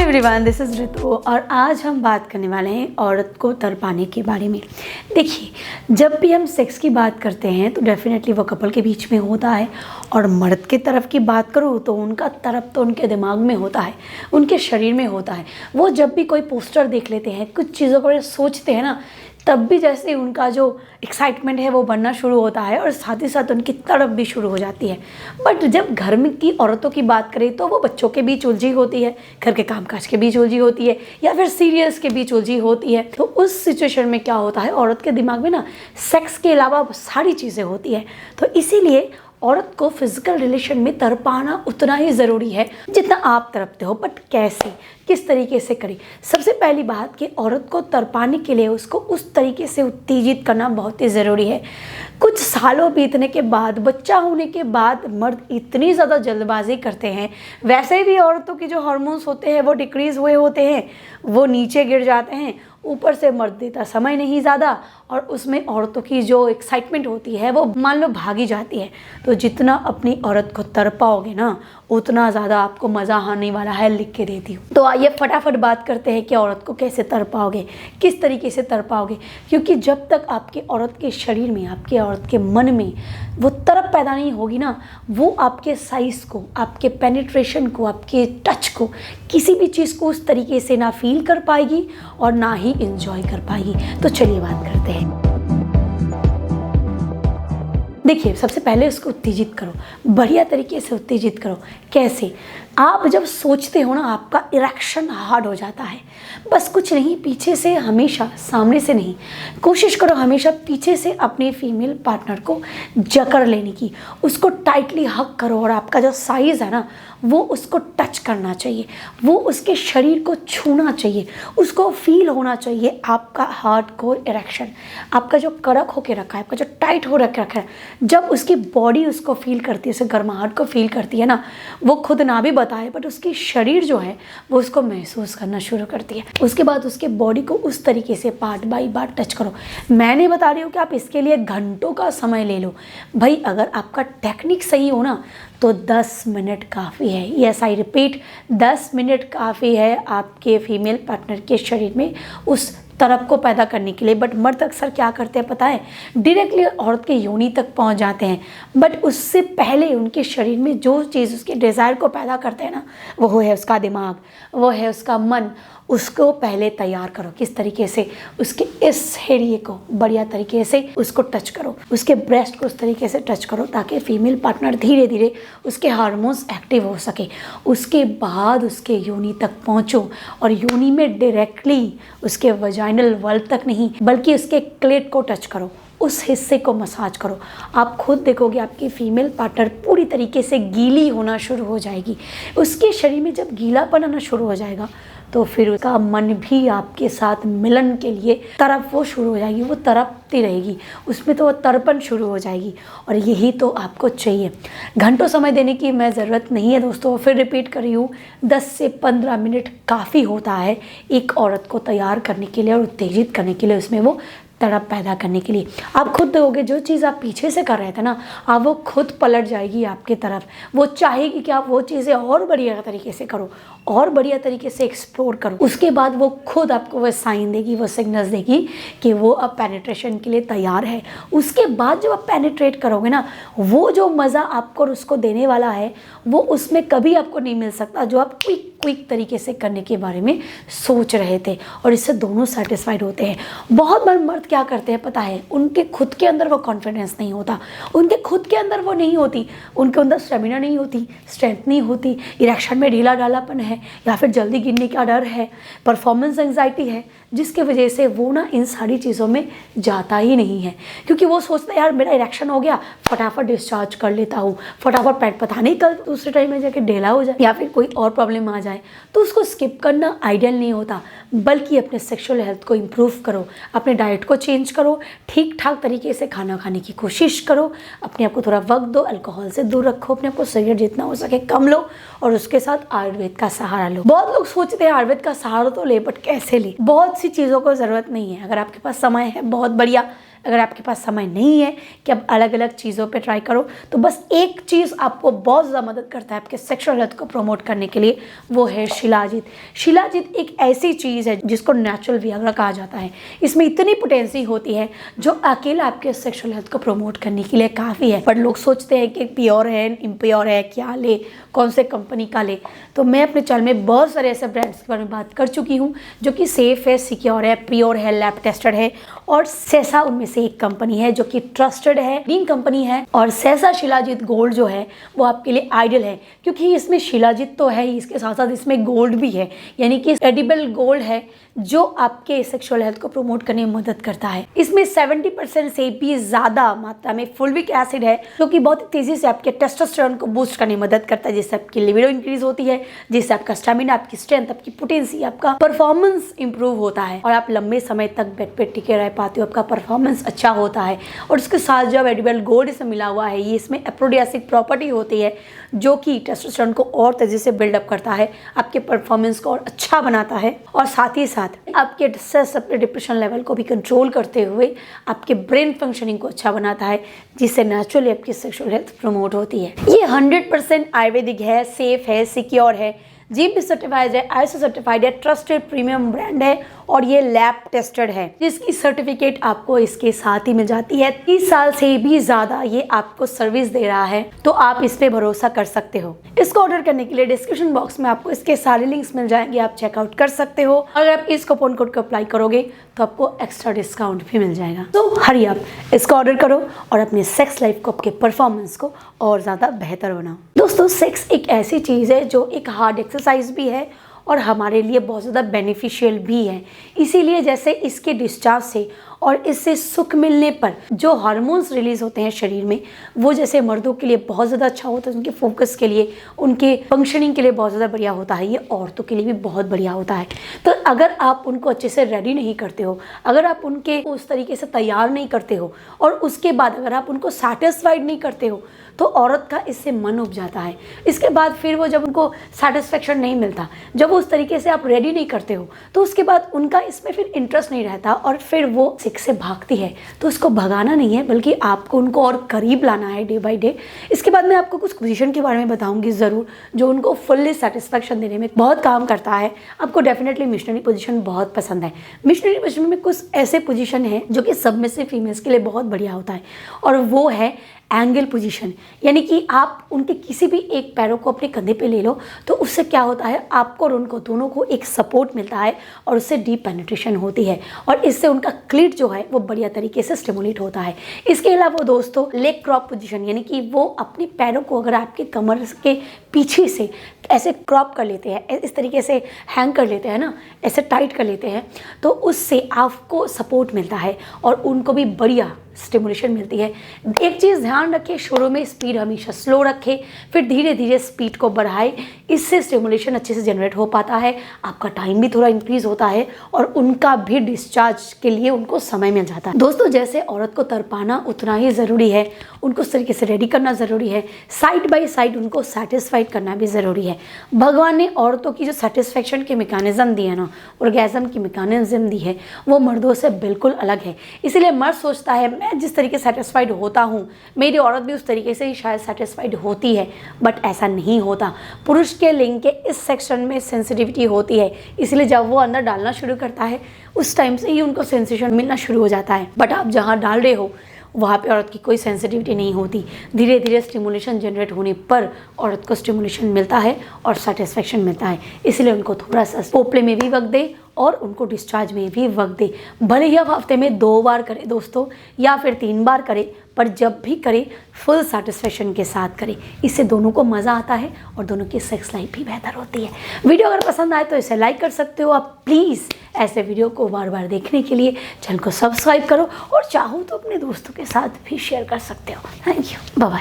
Everyone, this is ऋतु और आज हम बात करने वाले हैं औरत को तड़पाने के बारे में। देखिए, जब भी हम सेक्स की बात करते हैं तो डेफिनेटली वो कपल के बीच में होता है, और मर्द की तरफ की बात करूँ तो उनका तरफ तो उनके दिमाग में होता है, उनके शरीर में होता है। वो जब भी कोई पोस्टर देख लेते हैं, कुछ चीज़ों को सोचते हैं ना, तब भी जैसे उनका जो एक्साइटमेंट है वो बढ़ना शुरू होता है और साथ ही साथ उनकी तड़प भी शुरू हो जाती है। बट जब घर में की औरतों की बात करें तो वो बच्चों के बीच उलझी होती है, घर के कामकाज के बीच उलझी होती है, या फिर सीरियल्स के बीच उलझी होती है। तो उस सिचुएशन में क्या होता है, औरत के दिमाग में ना सेक्स के अलावा सारी चीज़ें होती है। तो इसीलिए औरत को फिजिकल रिलेशन में तड़पाना उतना ही ज़रूरी है जितना आप तड़पते हो। बट कैसे, किस तरीके से करें? सबसे पहली बात कि औरत को तड़पाने के लिए उसको उस तरीके से उत्तेजित करना बहुत ही ज़रूरी है। कुछ सालों बीतने के बाद, बच्चा होने के बाद मर्द इतनी ज़्यादा जल्दबाजी करते हैं, वैसे भी औरतों की जो हार्मोन्स होते हैं वो डिक्रीज़ हुए होते हैं, वो नीचे गिर जाते हैं। ऊपर से मर्द देता समय नहीं ज़्यादा, और उसमें औरतों की जो एक्साइटमेंट होती है वो मान लो भागी जाती है। तो जितना अपनी औरत को तड़पाओगे ना, उतना ज़्यादा आपको मज़ा आने वाला है, लिख के देती हूँ। तो आइए फटाफट बात करते हैं कि औरत को कैसे तड़पाओगे, किस तरीके से तड़पाओगे। क्योंकि जब तक आपकी औरत के शरीर में, आपके औरत के मन में वो तड़प पैदा नहीं होगी ना, वो आपके साइज़ को, आपके पेनिट्रेशन को, आपके टच को, किसी भी चीज़ को उस तरीके से ना फील कर पाएगी और ना ही इंजॉय कर पाएगी। तो चलिए बात करते हैं। देखिए, सबसे पहले उसको उत्तेजित करो, बढ़िया तरीके से उत्तेजित करो। कैसे? आप जब सोचते हो ना, आपका इरेक्शन हार्ड हो जाता है। बस कुछ नहीं, पीछे से हमेशा, सामने से नहीं, कोशिश करो हमेशा पीछे से अपने फीमेल पार्टनर को जकड़ लेने की, उसको टाइटली हग करो, और आपका जो साइज़ है ना वो उसको टच करना चाहिए, वो उसके शरीर को छूना चाहिए, उसको फील होना चाहिए आपका हार्डकोर इरेक्शन, आपका जो कड़क होके रखा है, आपका जो टाइट हो रखा है। जब उसकी बॉडी उसको फील करती है, उसे गर्माहट को फील करती है ना, वो खुद ना भी बताए बट उसकी शरीर जो है वो उसको महसूस करना शुरू करती है। उसके बाद उसके बॉडी को उस तरीके से पार्ट बाई पार्ट टच करो। मैं नहीं बता रही हूँ कि आप इसके लिए घंटों का समय ले लो भाई। अगर आपका टेक्निक सही हो ना तो 10 मिनट काफ़ी है। यस, आई रिपीट, 10 मिनट काफ़ी है आपके फीमेल पार्टनर के शरीर में उस तड़प को पैदा करने के लिए। बट मर्द अक्सर क्या करते हैं पता है, डायरेक्टली औरत के योनि तक पहुंच जाते हैं। बट उससे पहले उनके शरीर में जो चीज़ उसके डिज़ायर को पैदा करते हैं ना, वो है उसका दिमाग, वो है उसका मन। उसको पहले तैयार करो। किस तरीके से? उसके इस एरिए को बढ़िया तरीके से उसको टच करो, उसके ब्रेस्ट को उस तरीके से टच करो ताकि फीमेल पार्टनर धीरे धीरे उसके हार्मोन्स एक्टिव हो सके। उसके बाद उसके योनि तक पहुंचो, और योनि में डायरेक्टली उसके वजाइनल वॉल तक नहीं बल्कि उसके क्लेट को टच करो, उस हिस्से को मसाज करो। आप खुद देखोगे आपकी फीमेल पार्टनर पूरी तरीके से गीली होना शुरू हो जाएगी। उसके शरीर में जब गीलापन आना शुरू हो जाएगा तो फिर उसका मन भी आपके साथ मिलन के लिए तड़प वो शुरू हो जाएगी, वो तड़पती रहेगी, उसमें तो वो तड़पन शुरू हो जाएगी। और यही तो आपको चाहिए। घंटों समय देने की मैं ज़रूरत नहीं है दोस्तों। फिर रिपीट कर रही हूँ, 10 से 15 मिनट काफ़ी होता है एक औरत को तैयार करने के लिए और उत्तेजित करने के लिए, उसमें वो तड़प पैदा करने के लिए। आप खुद दोगे, जो चीज़ आप पीछे से कर रहे थे ना, आप वो खुद पलट जाएगी आपकी तरफ। वो चाहेगी कि आप वो चीज़ें और बढ़िया तरीके से करो, और बढ़िया तरीके से एक्सप्लोर करो। उसके बाद वो खुद आपको वो साइन देगी, वो सिग्नल्स देगी कि वो अब पेनिट्रेशन के लिए तैयार है। उसके बाद जब आप पेनिट्रेट करोगे ना, वो जो मज़ा आपको उसको देने वाला है वो उसमें कभी आपको नहीं मिल सकता जो आप क्विक तरीके से करने के बारे में सोच रहे थे। और इससे दोनों सेटिस्फाइड होते हैं। बहुत बार मर्द क्या करते हैं पता है, उनके खुद के अंदर वो कॉन्फिडेंस नहीं होता, उनके खुद के अंदर वो नहीं होती, उनके अंदर स्टेमिना नहीं होती, स्ट्रेंथ नहीं होती, इरेक्शन में ढीला ढालापन है, या फिर जल्दी गिरने का डर है, परफॉर्मेंस एंजाइटी है, जिसकी वजह से वो ना इन सारी चीज़ों में जाता ही नहीं है। क्योंकि वो सोचता है यार मेरा इरेक्शन हो गया, फटाफट डिस्चार्ज कर लेता हूँ, फटाफट पैड पता नहीं कल दूसरे टाइम में जाके ढीला हो जाए या फिर कोई और प्रॉब्लम आ जाए। तो उसको स्किप करना आइडियल नहीं होता, बल्कि अपने सेक्सुअल हेल्थ को इम्प्रूव करो, अपने डाइट को चेंज करो, ठीक ठाक तरीके से खाना खाने की कोशिश करो, अपने आप को थोड़ा वक्त दो, अल्कोहल से दूर रखो, अपने आप को सिगरेट जितना हो सके कम लो, और उसके साथ आयुर्वेद का सहारा लो। बहुत लोग सोचते हैं आयुर्वेद का सहारा तो ले, बट कैसे ले? बहुत सी चीज़ों को ज़रूरत नहीं है। अगर आपके पास समय है बहुत बढ़िया, अगर आपके पास समय नहीं है कि आप अलग अलग चीज़ों पे ट्राई करो, तो बस एक चीज़ आपको बहुत ज़्यादा मदद करता है आपके सेक्सुअल हेल्थ को प्रमोट करने के लिए, वो है शिलाजीत। शिलाजीत एक ऐसी चीज़ है जिसको नेचुरल वियाग्रा कहा जाता है। इसमें इतनी पोटेंसी होती है जो अकेला आपके सेक्सुअल हेल्थ को प्रमोट करने के लिए काफ़ी है। पर लोग सोचते हैं कि प्योर है, इम्प्योर है, क्या ले, कौन से कंपनी का ले। तो मैं अपने चैनल में बहुत सारे ऐसे ब्रांड्स के बारे में बात कर चुकी हूँ जो कि सेफ़ है, सिक्योर है, प्योर है, लैब टेस्टेड है, और सेसा उनमें से एक कंपनी है जो कि ट्रस्टेड है, लीडिंग कंपनी है। और सेसा शिलाजीत गोल्ड जो है वो आपके लिए आइडियल है, क्योंकि इसमें शिलाजीत तो है ही, इसके साथ साथ इसमें गोल्ड भी है, यानी कि एडिबल गोल्ड है जो आपके सेक्सुअल हेल्थ को प्रमोट करने में मदद करता है। इसमें 70% से भी ज़्यादा मात्रा में फुल्विक एसिड है जो कि बहुत तेज़ी से आपके टेस्टोस्टेरोन को बूस्ट करने में मदद करता है, जिससे आपकी लिबिडो इंक्रीज होती है, जिससे आपका स्टेमिना, आपकी स्ट्रेंथ, आपकी पोटेंसी, आपका परफॉर्मेंस इंप्रूव होता है और आप लंबे समय तक बेड पे टिके रह पाते हो, आपका परफॉर्मेंस अच्छा होता है। और उसके साथ जब एडिबल गोल्ड इसमें मिला हुआ है, ये इसमें एफ्रोडियासिक प्रॉपर्टी होती है जो कि टेस्टोस्टेरोन को और तेज़ी से बिल्डअप करता है, आपके परफॉर्मेंस को और अच्छा बनाता है, और साथ ही साथ आपके स्ट्रेस, अपने डिप्रेशन लेवल को भी कंट्रोल करते हुए आपके ब्रेन फंक्शनिंग को अच्छा बनाता है, जिससे नेचुरली आपकी सेक्सुअल हेल्थ प्रमोट होती है। ये 100% आयुर्वेदिक है, सेफ है, सिक्योर है, जीएमपी सर्टिफाइड है, आईएसओ सर्टिफाइड है, ट्रस्टेड प्रीमियम ब्रांड है, और ये लैब टेस्टेड है, जिसकी सर्टिफिकेट आपको इसके साथ ही मिल जाती है। 30 साल से भी ज़्यादा ये आपको सर्विस दे रहा है, तो आप इस पे भरोसा कर सकते हो। इसको ऑर्डर करने के लिए डिस्क्रिप्शन बॉक्स में आपको इसके सारे लिंक्स मिल जाएंगे, आप चेकआउट कर सकते हो। अगर आप इस कूपन कोड को अप्लाई करोगे तो आपको एक्स्ट्रा डिस्काउंट भी मिल जाएगा। तो हरी आप इसको ऑर्डर करो और अपने सेक्स लाइफ को, आपके परफॉर्मेंस को और ज़्यादा बेहतर बनाओ। दोस्तों, सेक्स एक ऐसी चीज़ है जो एक हार्ड एक्सरसाइज भी है और हमारे लिए बहुत ज़्यादा बेनिफिशियल भी है। इसीलिए जैसे इसके डिस्चार्ज से और इससे सुख मिलने पर जो हार्मोन्स रिलीज होते हैं शरीर में, वो जैसे मर्दों के लिए बहुत ज़्यादा अच्छा होता है, उनके फोकस के लिए, उनके फंक्शनिंग के लिए बहुत ज़्यादा बढ़िया होता है, ये औरतों के लिए भी बहुत बढ़िया होता है। तो अगर आप उनको अच्छे से रेडी नहीं करते हो, अगर आप उनके उस तरीके से तैयार नहीं करते हो, और उसके बाद अगर आप उनको सेटिस्फाइड नहीं करते हो, तो औरत का इससे मन उब जाता है। इसके बाद फिर वो जब उनको सेटिस्फेक्शन नहीं मिलता, जब उस तरीके से आप रेडी नहीं करते हो, तो उसके बाद उनका इसमें फिर इंटरेस्ट नहीं रहता और फिर वो सेक्स से भागती है। तो इसको भगाना नहीं है, बल्कि आपको उनको और करीब लाना है डे बाय डे। इसके बाद मैं आपको कुछ पोजीशन के बारे में बताऊंगी ज़रूर, जो उनको फुल्ली सेटिस्फेक्शन देने में बहुत काम करता है। आपको डेफिनेटली मिशनरी पोजीशन बहुत पसंद है। मिशनरी पोजीशन में कुछ ऐसे पोजीशन है जो कि सबमिसिव फीमेल्स के लिए बहुत बढ़िया होता है, और वो है एंगल पोजीशन। यानी कि आप उनके किसी भी एक पैरों को अपने कंधे पे ले लो, तो उससे क्या होता है, आपको और उनको दोनों को एक सपोर्ट मिलता है और उससे डीप पेनिट्रेशन होती है, और इससे उनका क्लीट जो है वो बढ़िया तरीके से स्टिमुलेट होता है। इसके अलावा दोस्तों, लेग क्रॉप पोजीशन, यानी कि वो अपने पैरों को अगर आपके कमर के पीछे से ऐसे क्रॉप कर लेते हैं, इस तरीके से हैंग कर लेते हैं ना, ऐसे टाइट कर लेते हैं, तो उससे आपको सपोर्ट मिलता है और उनको भी बढ़िया स्टिमुलेशन मिलती है। एक चीज़ ध्यान रखें, शुरू में स्पीड हमेशा स्लो रखें, फिर धीरे धीरे स्पीड को बढ़ाएं, इससे स्टिमुलेशन अच्छे से जनरेट हो पाता है, आपका टाइम भी थोड़ा इंक्रीज होता है और उनका भी डिस्चार्ज के लिए उनको समय मिल जाता है। दोस्तों, जैसे औरत को तरपाना उतना ही ज़रूरी है, उनको उस तरीके से रेडी करना ज़रूरी है, साइड बाय साइड उनको सेटिस्फाइड करना भी ज़रूरी है। भगवान ने औरतों की जो सेटिस्फेक्शन के मैकेनिज्म दी है ना, ऑर्गेज़म की मैकेनिज्म दी है, वो मर्दों से बिल्कुल अलग है। इसीलिए मर्द सोचता है मैं जिस तरीके सेटिस्फाइड होता हूँ, मेरी औरत भी उस तरीके से ही शायद सेटिस्फाइड होती है, बट ऐसा नहीं होता। पुरुष के लिंग के इस सेक्शन में सेंसिटिविटी होती है, इसलिए जब वो अंदर डालना शुरू करता है उस टाइम से ही उनको सेंसेशन मिलना शुरू हो जाता है। बट आप जहाँ डाल रहे हो वहाँ पे औरत की कोई सेंसिटिविटी नहीं होती। धीरे धीरे स्टिमुलेशन जनरेट होने पर औरत को स्टिमुलेशन मिलता है और सेटिस्फेक्शन मिलता है। इसलिए उनको थोड़ा सा पोपले में भी वक्त दे और उनको डिस्चार्ज में भी वक्त दे। भले ही आप हफ्ते में 2 बार करें दोस्तों, या फिर 3 बार करें, पर जब भी करें फुल सेटिस्फेक्शन के साथ करें। इससे दोनों को मज़ा आता है और दोनों की सेक्स लाइफ भी बेहतर होती है। वीडियो अगर पसंद आए तो इसे लाइक कर सकते हो आप। प्लीज़ ऐसे वीडियो को बार बार देखने के लिए चैनल को सब्सक्राइब करो, और चाहो तो अपने दोस्तों के साथ भी शेयर कर सकते हो। Thank you, bye bye.